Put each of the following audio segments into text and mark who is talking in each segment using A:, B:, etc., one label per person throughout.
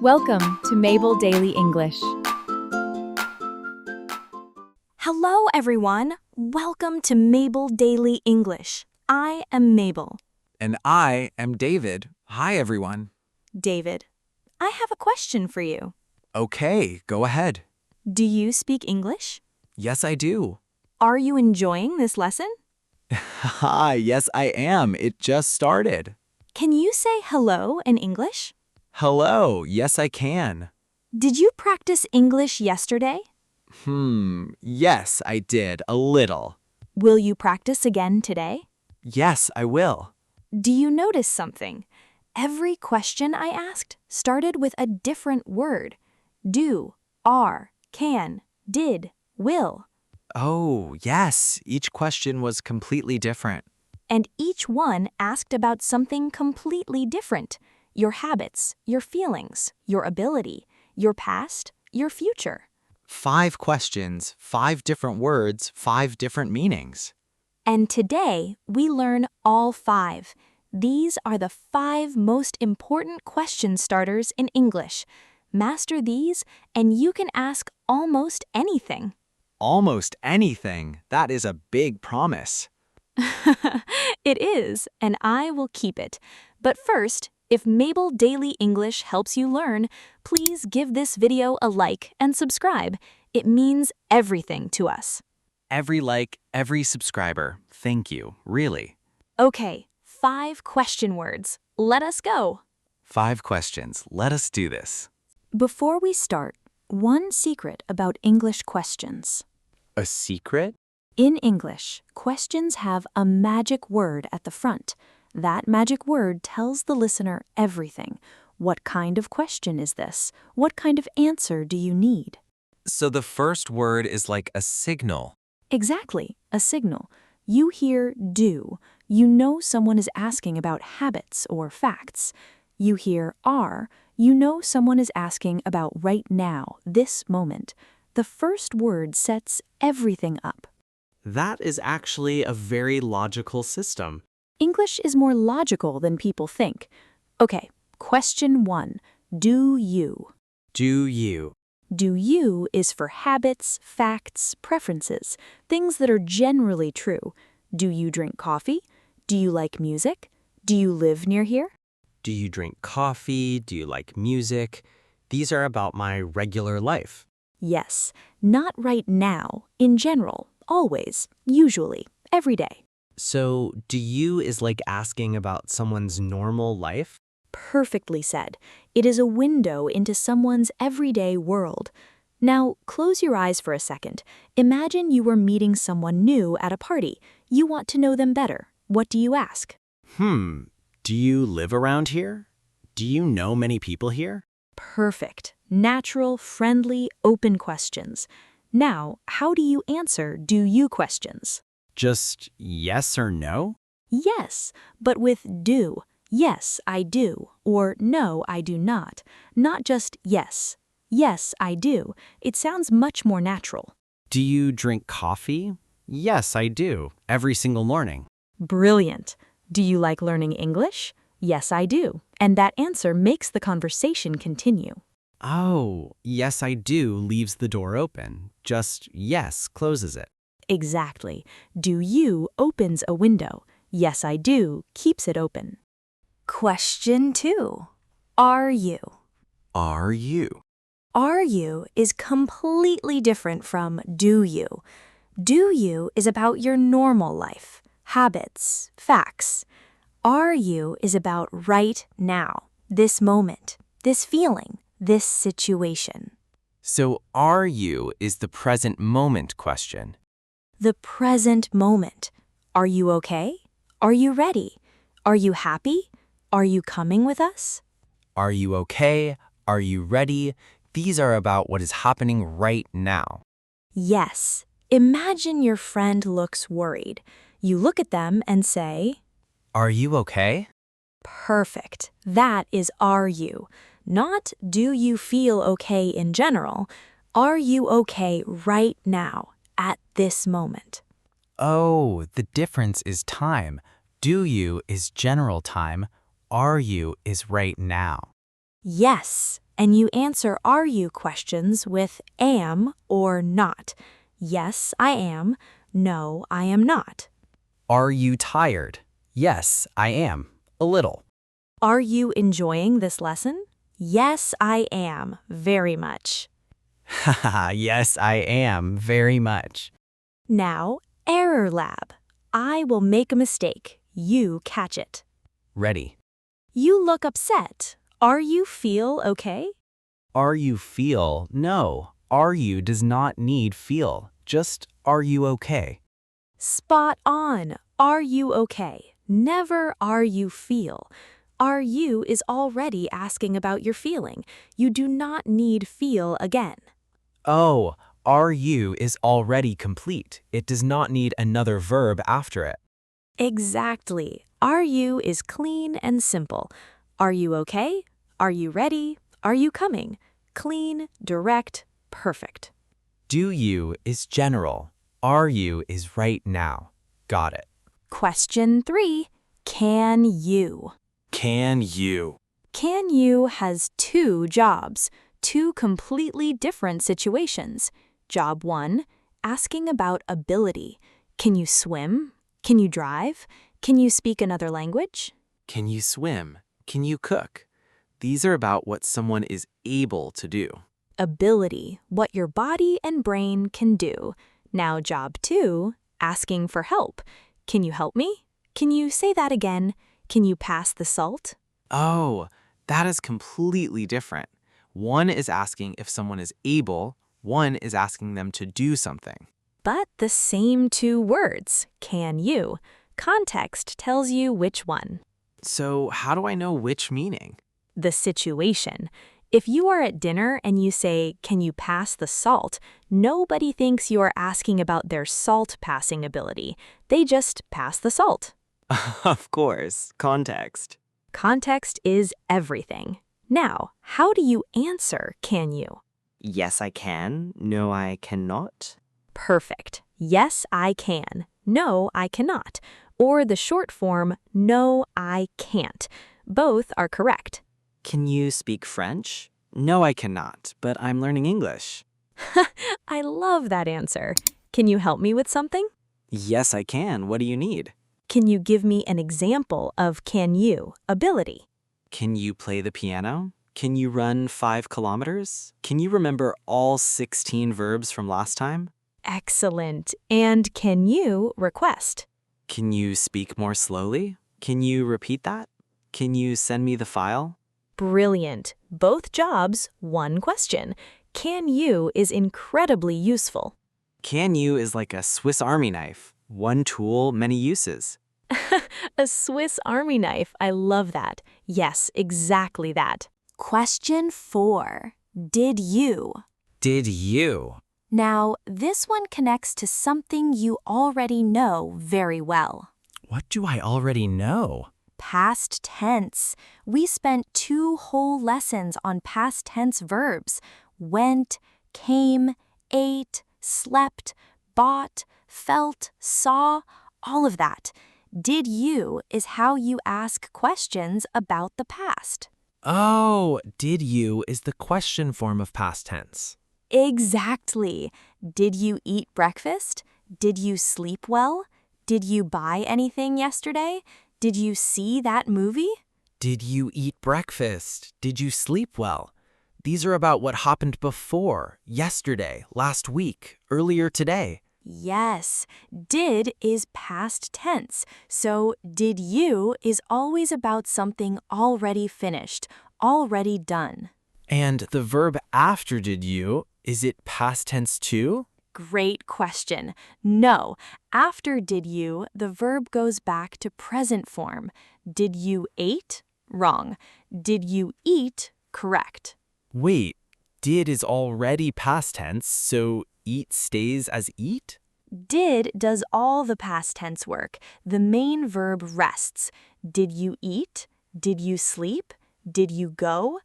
A: Welcome to Mabel Daily English.
B: Hello, everyone. Welcome to Mabel Daily English. I am Mabel.
C: And I am David. Hi, everyone.
B: David, I have a question for you.
C: Okay, go ahead.
B: Do you speak English?
C: Yes, I do.
B: Are you enjoying this lesson?
C: Hi, yes, I am. It just started.
B: Can you say hello in English?
C: Hello, yes, I can.
B: Did you practice English yesterday?
C: Yes, I did, a little.
B: Will you practice again today?
C: Yes, I will.
B: Do you notice something? Every question I asked started with a different word. Do, are, can, did, will.
C: Oh, yes, each question was completely different.
B: And each one asked about something completely different. Your habits, your feelings, your ability, your past, your future.
C: 5 questions, 5 different words, 5 different meanings.
B: And today, we learn all 5. These are the 5 most important question starters in English. Master these, and you can ask almost anything.
C: Almost anything. That is a big promise.
B: It is, and I will keep it. But first, if Mabel Daily English helps you learn, please give this video a like and subscribe. It means everything to us.
C: Every like, every subscriber. Thank you, really.
B: Okay, 5 question words. Let us go.
C: 5 questions. Let us do this.
B: Before we start, one secret about English questions.
C: A secret?
B: In English, questions have a magic word at the front. That magic word tells the listener everything. What kind of question is this? What kind of answer do you need?
C: So the first word is like a signal.
B: Exactly, a signal. You hear do. You know someone is asking about habits or facts. You hear are. You know someone is asking about right now, this moment. The first word sets everything up.
D: That is actually a very logical system.
B: English is more logical than people think. Okay, question 1. Do you?
D: Do you?
B: Do you is for habits, facts, preferences, things that are generally true. Do you drink coffee? Do you like music? Do you live near here?
D: Do you drink coffee? Do you like music? These are about my regular life.
B: Yes, not right now, in general, always, usually, every day.
D: So, do you is like asking about someone's normal life?
B: Perfectly said. It is a window into someone's everyday world. Now, close your eyes for a second. Imagine you were meeting someone new at a party. You want to know them better. What do you ask?
D: Do you live around here? Do you know many people here?
B: Perfect. Natural, friendly, open questions. Now, how do you answer do you questions?
D: Just yes or no?
B: Yes, but with do. Yes, I do, or no, I do not. Not just yes. Yes, I do. It sounds much more natural.
D: Do you drink coffee? Yes, I do, every single morning.
B: Brilliant. Do you like learning English? Yes, I do. And that answer makes the conversation continue.
D: Oh, yes, I do leaves the door open. Just yes closes it.
B: Exactly. Do you opens a window. Yes, I do keeps it open. Question 2. Are you?
C: Are you?
B: Are you is completely different from do you. Do you is about your normal life, habits, facts. Are you is about right now, this moment, this feeling, this situation.
C: So are you is the present moment question.
B: The present moment. Are you okay? Are you ready? Are you happy? Are you coming with us?
C: Are you okay? Are you ready? These are about what is happening right now.
B: Yes. Imagine your friend looks worried. You look at them and say,
C: Are you okay?
B: perfect. That is are you. Not do you feel okay in general. Are you okay right now, at this moment?
C: Oh, the difference is time. Do you is general time. Are you is right now.
B: Yes. and you answer are you questions with am or not. Yes, I am. No, I am not.
C: Are you tired? Yes, I am. A little.
B: Are you enjoying this lesson? Yes, I am. Very much.
C: Haha, yes, I am. Very much.
B: Now, error lab. I will make a mistake. You catch it.
C: Ready.
B: You look upset. Are you feel okay?
C: Are you feel? No. Are you does not need feel. Just are you okay?
B: Spot on. Are you okay? Never are you feel. Are you is already asking about your feeling. You do not need feel again.
C: Oh, are you is already complete. It does not need another verb after it.
B: Exactly. Are you is clean and simple. Are you okay? Are you ready? Are you coming? Clean, direct, perfect.
C: Do you is general. Are you is right now. Got it.
B: Question 3. Can you?
C: Can you?
B: Can you has 2 jobs, 2 completely different situations. Job 1, asking about ability. Can you swim? Can you drive? Can you speak another language?
E: Can you swim? Can you cook? These are about what someone is able to do.
B: Ability, what your body and brain can do. Now job 2, asking for help. Can you help me? Can you say that again? Can you pass the salt?
E: Oh, that is completely different. One is asking if someone is able, one is asking them to do something.
B: But the same 2 words, can you. Context tells you which one.
E: So how do I know which meaning?
B: The situation. If you are at dinner and you say, can you pass the salt, nobody thinks you are asking about their salt passing ability. They just pass the salt.
E: Of course, context.
B: Context is everything. Now, how do you answer can you?
F: Yes, I can. No, I cannot.
B: Perfect. Yes, I can. No, I cannot. Or the short form, no, I can't. Both are correct.
F: Can you speak French? No, I cannot, but I'm learning English.
B: I love that answer. Can you help me with something?
F: Yes, I can. What do you need?
B: Can you give me an example of can you ability?
F: Can you play the piano? Can you run 5 kilometers? Can you remember all 16 verbs from last time?
B: Excellent. And can you request?
F: Can you speak more slowly? Can you repeat that? Can you send me the file?
B: Brilliant. Both jobs, one question. Can you is incredibly useful.
F: Can you is like a Swiss Army knife. One tool, many uses.
B: A Swiss Army knife. I love that. Yes, exactly that. Question 4. Did you?
C: Did you?
B: Now, this one connects to something you already know very well.
C: What do I already know?
B: Past tense. We spent 2 whole lessons on past tense verbs. Went, came, ate, slept, bought, felt, saw, all of that. Did you is how you ask questions about the past.
C: Oh, did you is the question form of past tense.
B: Exactly. Did you eat breakfast? Did you sleep well? Did you buy anything yesterday? Did you see that movie?
C: Did you eat breakfast? Did you sleep well? These are about what happened before, yesterday, last week, earlier today.
B: Yes. Did is past tense, so did you is always about something already finished, already done.
C: And the verb after did you, is it past tense too?
B: Great question. No. After did you, the verb goes back to present form. Did you ate? Wrong. Did you eat? Correct.
C: Wait, did is already past tense, so eat stays as eat?
B: Did does all the past tense work. The main verb rests. Did you eat? Did you sleep? Did you go?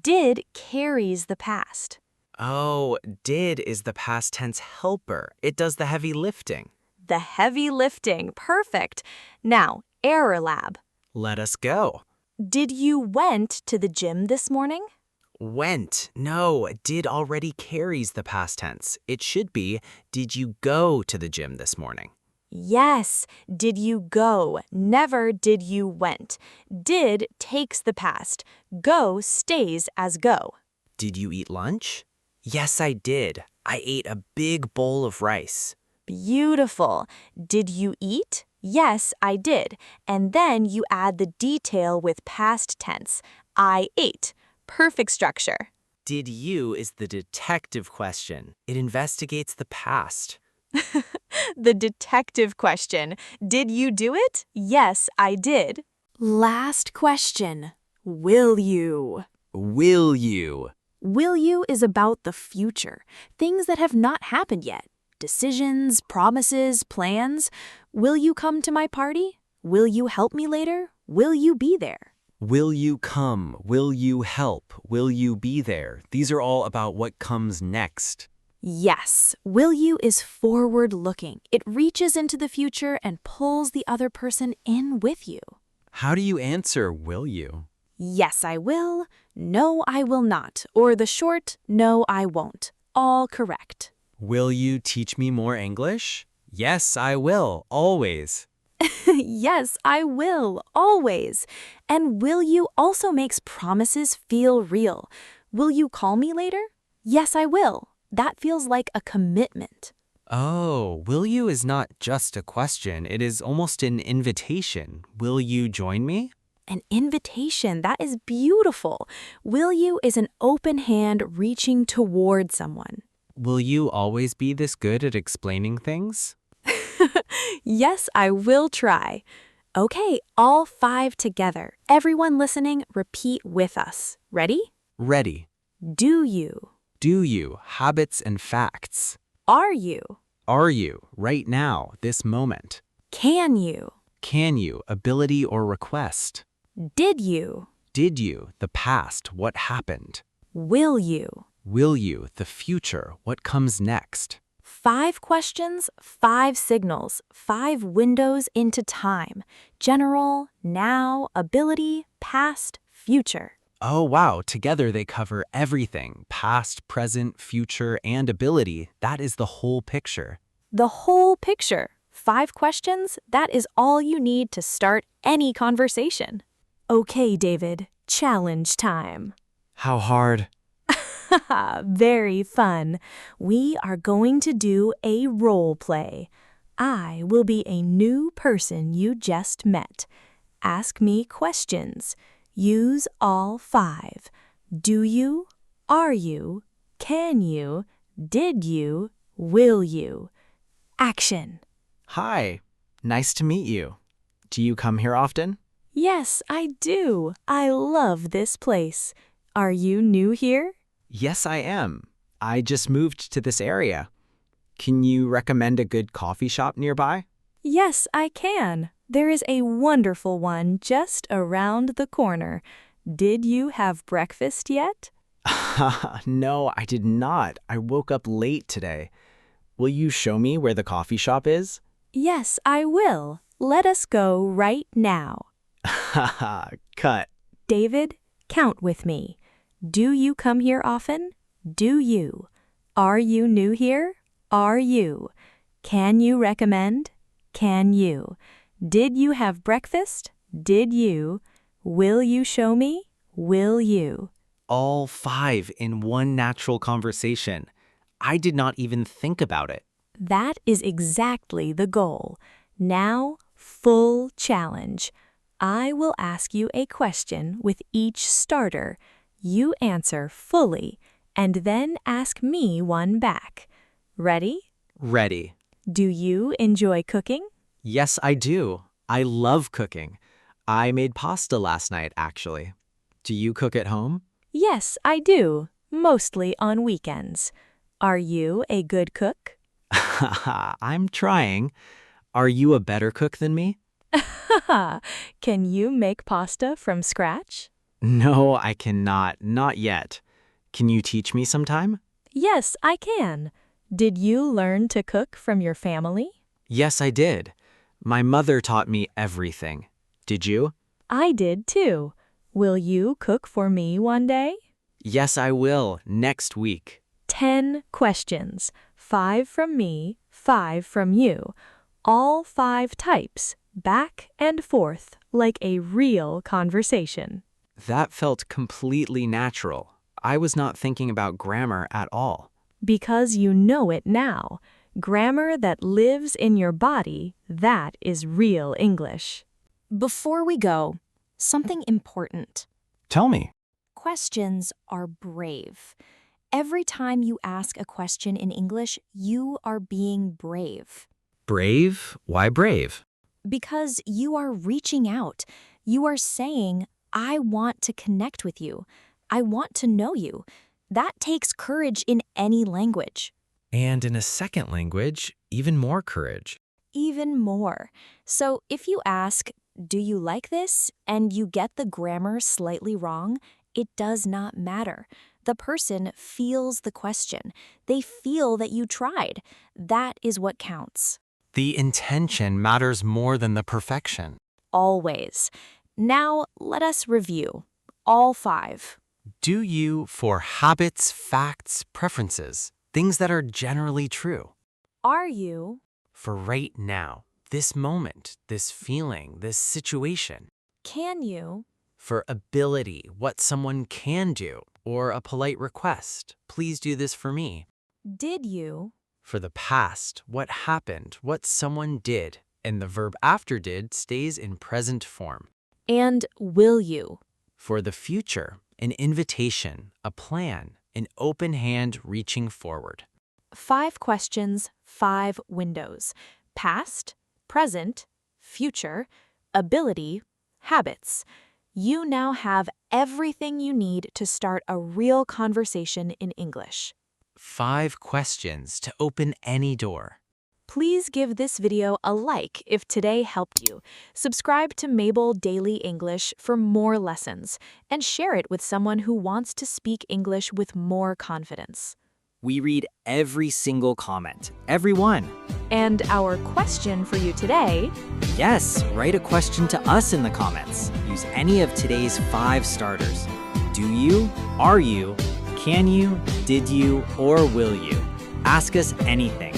B: Did carries the past.
C: Oh, did is the past tense helper. It does the heavy lifting.
B: The heavy lifting. Perfect. Now, error lab.
C: Let us go.
B: Did you went to the gym this morning?
C: Went. No, did already carries the past tense. It should be, did you go to the gym this morning?
B: Yes, did you go? Never did you went. Did takes the past. Go stays as go.
C: Did you eat lunch? Yes, I did. I ate a big bowl of rice.
B: Beautiful. Did you eat? Yes, I did. And then you add the detail with past tense. I ate. Perfect structure.
C: Did you is the detective question. It investigates the past.
B: The detective question. Did you do it? Yes, I did. Last question. Will you?
C: Will you?
B: Will you is about the future, things that have not happened yet. Decisions, promises, plans. Will you come to my party? Will you help me later? Will you be there?
C: Will you come? Will you help? Will you be there? These are all about what comes next.
B: Yes, will you is forward-looking. It reaches into the future and pulls the other person in with you.
C: How do you answer will you?
B: Yes, I will. No, I will not. Or the short, no, I won't. All correct.
C: Will you teach me more English? Yes, I will, always.
B: Yes, I will, always. And will you also makes promises feel real. Will you call me later? Yes, I will. That feels like a commitment.
C: Oh, will you is not just a question. It is almost an invitation. Will you join me?
B: An invitation, that is beautiful. Will you is an open hand reaching toward someone.
C: Will you always be this good at explaining things?
B: Yes, I will try. Okay, all 5 together. Everyone listening, repeat with us. Ready?
C: Ready.
B: Do you?
C: Do you? Habits and facts.
B: Are you?
C: Are you? Right now, this moment.
B: Can you?
C: Can you? Ability or request.
B: Did you?
C: Did you? The past. What happened?
B: Will you?
C: Will you? The future. What comes next?
B: 5 questions, 5 signals, 5 windows into time. General, now, ability, past, future.
C: Oh, wow. Together they cover everything. Past, present, future, and ability. That is the whole picture.
B: The whole picture. 5 questions, that is all you need to start any conversation. Okay, David, challenge time.
C: How hard?
B: Very fun. We are going to do a role play. I will be a new person you just met. Ask me questions. Use all 5. Do you? Are you? Can you? Did you? Will you? Action.
E: Hi, nice to meet you. Do you come here often?
B: Yes, I do. I love this place. Are you new here?
E: Yes, I am. I just moved to this area. Can you recommend a good coffee shop nearby?
B: Yes, I can. There is a wonderful one just around the corner. Did you have breakfast yet?
E: No, I did not. I woke up late today. Will you show me where the coffee shop is?
B: Yes, I will. Let us go right now.
E: Haha, cut.
B: David, count with me. Do you come here often? Do you? Are you new here? Are you? Can you recommend? Can you? Did you have breakfast? Did you? Will you show me? Will you?
E: All 5 in one natural conversation. I did not even think about it.
B: That is exactly the goal. Now, full challenge. I will ask you a question with each starter. You answer fully, and then ask me one back. Ready?
E: Ready.
B: Do you enjoy cooking?
E: Yes, I do. I love cooking. I made pasta last night, actually. Do you cook at home?
B: Yes, I do, mostly on weekends. Are you a good cook?
E: I'm trying. Are you a better cook than me?
B: Can you make pasta from scratch?
E: No, I cannot. Not yet. Can you teach me sometime?
B: Yes, I can. Did you learn to cook from your family?
E: Yes, I did. My mother taught me everything. Did you?
B: I did too. Will you cook for me one day?
D: Yes, I will, next week.
B: 10 questions. 5 from me, 5 from you. All 5 types, back and forth, like a real conversation.
D: That felt completely natural. I was not thinking about grammar at all.
B: Because you know it now. Grammar that lives in your body, that is real English.
G: Before we go, something important.
E: Tell me.
G: Questions are brave. Every time you ask a question in English, you are being brave.
C: Brave? Why brave?
G: Because you are reaching out. You are saying, I want to connect with you. I want to know you. That takes courage in any language.
C: And in a second language, even more courage.
G: Even more. So if you ask, do you like this? And you get the grammar slightly wrong, it does not matter. The person feels the question. They feel that you tried. That is what counts.
E: The intention matters more than the perfection.
G: Always. Now let us review. All 5.
E: Do you for habits, facts, preferences, things that are generally true.
G: Are you?
E: For right now, this moment, this feeling, this situation.
G: Can you?
E: For ability, what someone can do, or a polite request, please do this for me.
G: Did you?
E: For the past, what happened, what someone did, and the verb after did stays in present form.
G: And will you?
E: For the future, an invitation, a plan, an open hand reaching forward.
B: 5 questions, 5 windows. Past, present, future, ability, habits. You now have everything you need to start a real conversation in English.
E: 5 questions to open any door.
B: Please give this video a like if today helped you. Subscribe to Mabel Daily English for more lessons, and share it with someone who wants to speak English with more confidence.
F: We read every single comment, every one.
B: And our question for you today:
F: Yes, write a question to us in the comments. Use any of today's 5 starters. Do you? Are you? Can you? Did you? Or will you? Ask us anything.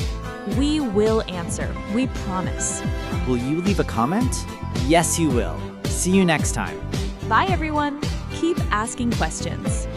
B: we will answer, we promise.
F: Will you leave a comment? Yes, you will. See you next time.
B: Bye, everyone. Keep asking questions.